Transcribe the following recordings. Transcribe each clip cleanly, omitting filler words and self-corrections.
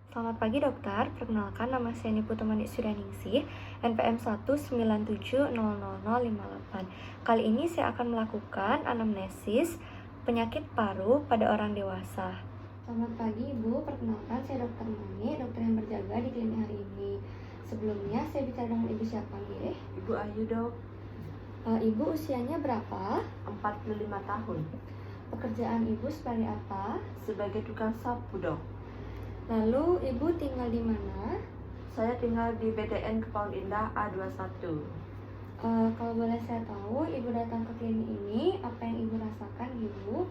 Selamat pagi dokter, perkenalkan nama saya Niputu Manik Suryaningsih, NPM 197000058. Kali ini saya akan melakukan anamnesis penyakit paru pada orang dewasa. Selamat pagi Ibu, perkenalkan saya Dokter Manik, dokter yang berjaga di klinik hari ini. Sebelumnya saya bicara dengan Ibu siapa nggih? Ibu Ayu dok, Ibu usianya berapa? 45 tahun, Pekerjaan Ibu sebagai apa? sebagai tukang sapu dok. Lalu Ibu tinggal di mana? Saya tinggal di BDN Kepulauan Indah A21. Kalau boleh saya tahu, Ibu datang ke klinik ini, apa yang Ibu rasakan, Ibu?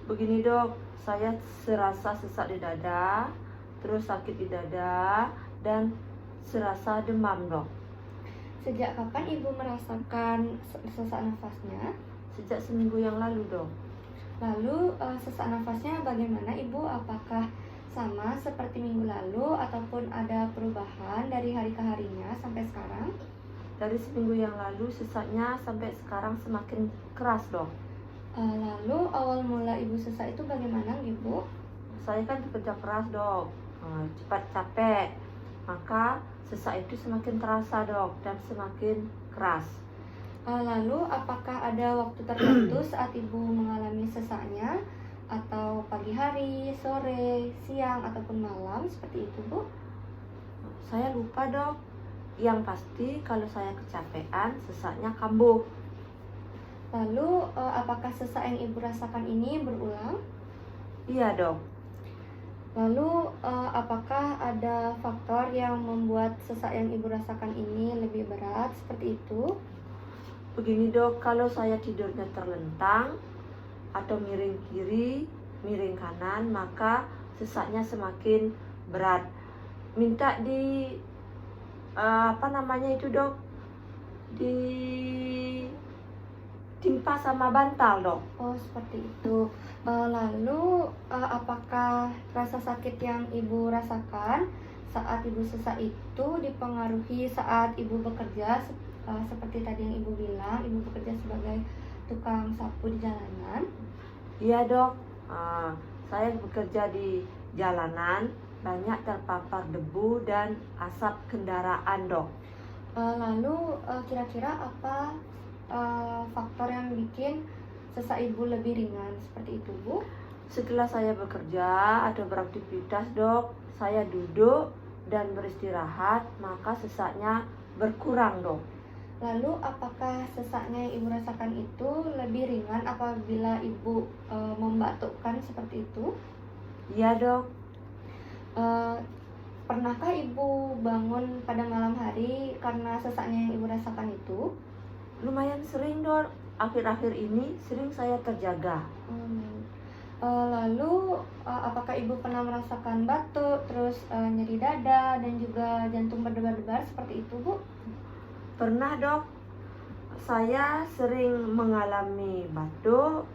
Begini dok, saya serasa sesak di dada, terus sakit di dada, dan serasa demam dok. Sejak kapan Ibu merasakan sesak nafasnya? Sejak seminggu yang lalu dok. Lalu sesak nafasnya bagaimana Ibu? Apakah sama seperti minggu lalu ataupun ada perubahan dari hari ke harinya sampai sekarang? Dari seminggu yang lalu sesaknya sampai sekarang semakin keras dok. Lalu awal mula Ibu sesak itu bagaimana Ibu? Saya kan bekerja keras dok, cepat capek, maka sesak itu semakin terasa dok dan semakin keras. Lalu apakah ada waktu tertentu saat Ibu mengalami sesaknya? Atau pagi hari, sore, siang, ataupun malam seperti itu Bu? Saya lupa dok. Yang pasti kalau saya kecapean sesaknya kambuh. Lalu apakah sesak yang Ibu rasakan ini berulang? Iya dok. Lalu apakah ada faktor yang membuat sesak yang Ibu rasakan ini lebih berat seperti itu? Begini dok, kalau saya tidurnya terlentang atau miring kiri, miring kanan, maka sesaknya semakin berat. Minta di itu dok, ditimpa sama bantal dok. Oh seperti itu. Lalu apakah rasa sakit yang Ibu rasakan saat Ibu sesak itu dipengaruhi saat Ibu bekerja seperti tadi yang Ibu bilang, Ibu bekerja sebagai tukang sapu di jalanan? Iya dok, saya bekerja di jalanan, banyak terpapar debu dan asap kendaraan dok. Lalu kira-kira apa faktor yang bikin sesak Ibu lebih ringan seperti itu Bu? Setelah saya bekerja atau beraktivitas dok, saya duduk dan beristirahat, maka sesaknya berkurang dok. Lalu apakah sesaknya yang Ibu rasakan itu lebih ringan apabila Ibu membatukkan seperti itu? Iya dok. Pernahkah Ibu bangun pada malam hari karena sesaknya yang Ibu rasakan itu? Lumayan sering dok, akhir-akhir ini sering saya terjaga. Lalu apakah Ibu pernah merasakan batuk, terus nyeri dada dan juga jantung berdebar-debar seperti itu Bu? Pernah dok, saya sering mengalami batuk,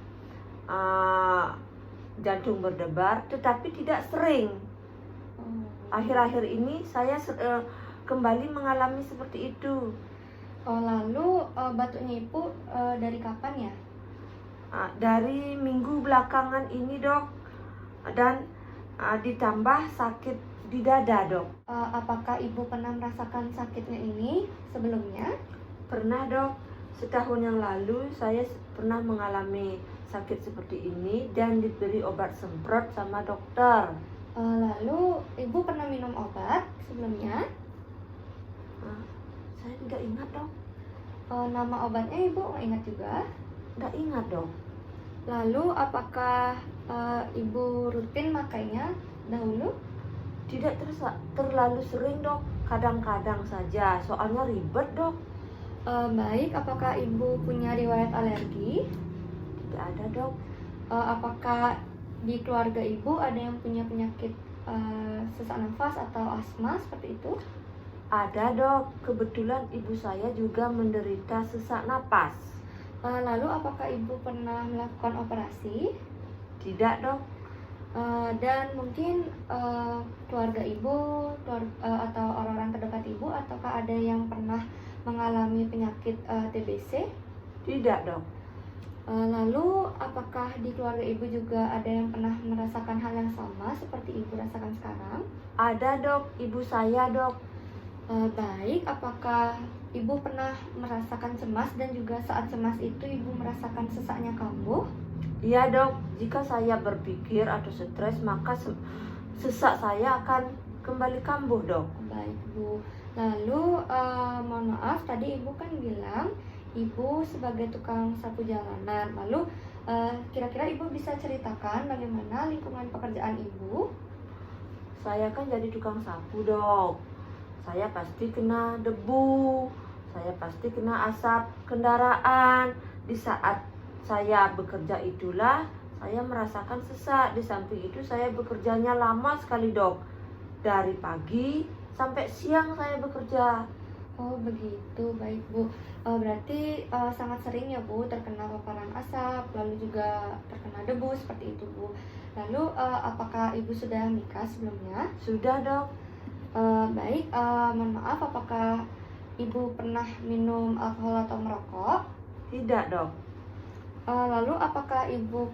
jantung berdebar, tetapi tidak sering. Akhir-akhir ini saya kembali mengalami seperti itu. Lalu batuknya Ibu dari kapan ya? Dari minggu belakangan ini dok, dan ditambah sakit di dada dok. Apakah Ibu pernah merasakan sakitnya ini sebelumnya? Pernah dok, setahun yang lalu saya pernah mengalami sakit seperti ini dan diberi obat semprot sama dokter. Lalu Ibu pernah minum obat sebelumnya? Saya tidak ingat dok. Nama obatnya Ibu nggak ingat juga? Tidak ingat dok. Lalu apakah Ibu rutin makainya dahulu? Tidak terlalu sering dok, kadang-kadang saja, soalnya ribet dok. Baik, apakah Ibu punya riwayat alergi? Tidak ada dok. Apakah di keluarga Ibu ada yang punya penyakit sesak nafas atau asma seperti itu? Ada dok, kebetulan ibu saya juga menderita sesak napas. Lalu apakah Ibu pernah melakukan operasi? Tidak dok. Dan mungkin keluarga Ibu atau orang-orang terdekat Ibu, ataukah ada yang pernah mengalami penyakit TBC? Tidak dok. Lalu apakah di keluarga ibu juga ada yang pernah merasakan hal yang sama seperti ibu rasakan sekarang? Ada dok, ibu saya dok. Baik, apakah ibu pernah merasakan cemas dan juga saat cemas itu ibu merasakan sesaknya kambuh? Iya dok, jika saya berpikir atau stres maka sesak saya akan kembali kambuh dok. Baik Bu, lalu mohon maaf tadi ibu kan bilang ibu sebagai tukang sapu jalanan. Lalu kira-kira ibu bisa ceritakan bagaimana lingkungan pekerjaan ibu? Saya kan jadi tukang sapu dok. Saya pasti kena debu, saya pasti kena asap kendaraan. Di saat saya bekerja itulah saya merasakan sesak. Di samping itu saya bekerjanya lama sekali dok. Dari pagi sampai siang saya bekerja. Oh begitu, baik Bu. Berarti sangat sering ya Bu terkena paparan asap, lalu juga terkena debu seperti itu Bu. Lalu apakah ibu sudah nikah sebelumnya? Sudah dok. Baik, mohon maaf apakah ibu pernah minum alkohol atau merokok? Tidak dok. Lalu apakah ibu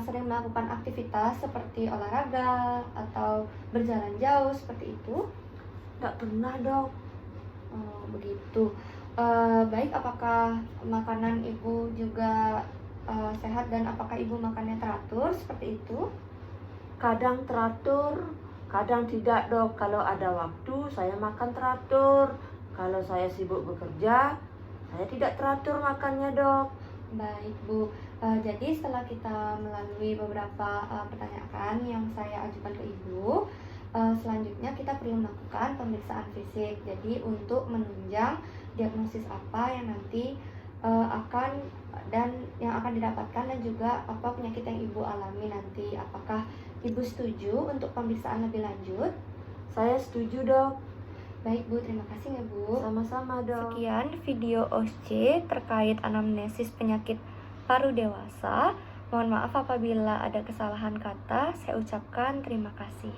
sering melakukan aktivitas seperti olahraga atau berjalan jauh seperti itu? Tidak pernah dok. Oh, begitu. Baik, apakah makanan ibu juga sehat dan apakah ibu makannya teratur seperti itu? Kadang teratur, kadang tidak dok. Kalau ada waktu saya makan teratur. Kalau saya sibuk bekerja, saya tidak teratur makannya dok. Baik Bu, jadi setelah kita melalui beberapa pertanyaan yang saya ajukan ke Ibu, selanjutnya kita perlu melakukan pemeriksaan fisik. Jadi untuk menunjang diagnosis apa yang nanti yang akan didapatkan dan juga apa penyakit yang Ibu alami nanti. Apakah Ibu setuju untuk pemeriksaan lebih lanjut? Saya setuju dok. Baik Bu, terima kasih ya Bu. Sama-sama dok. Sekian video OSC terkait anamnesis penyakit paru dewasa. Mohon maaf apabila ada kesalahan kata. Saya ucapkan terima kasih.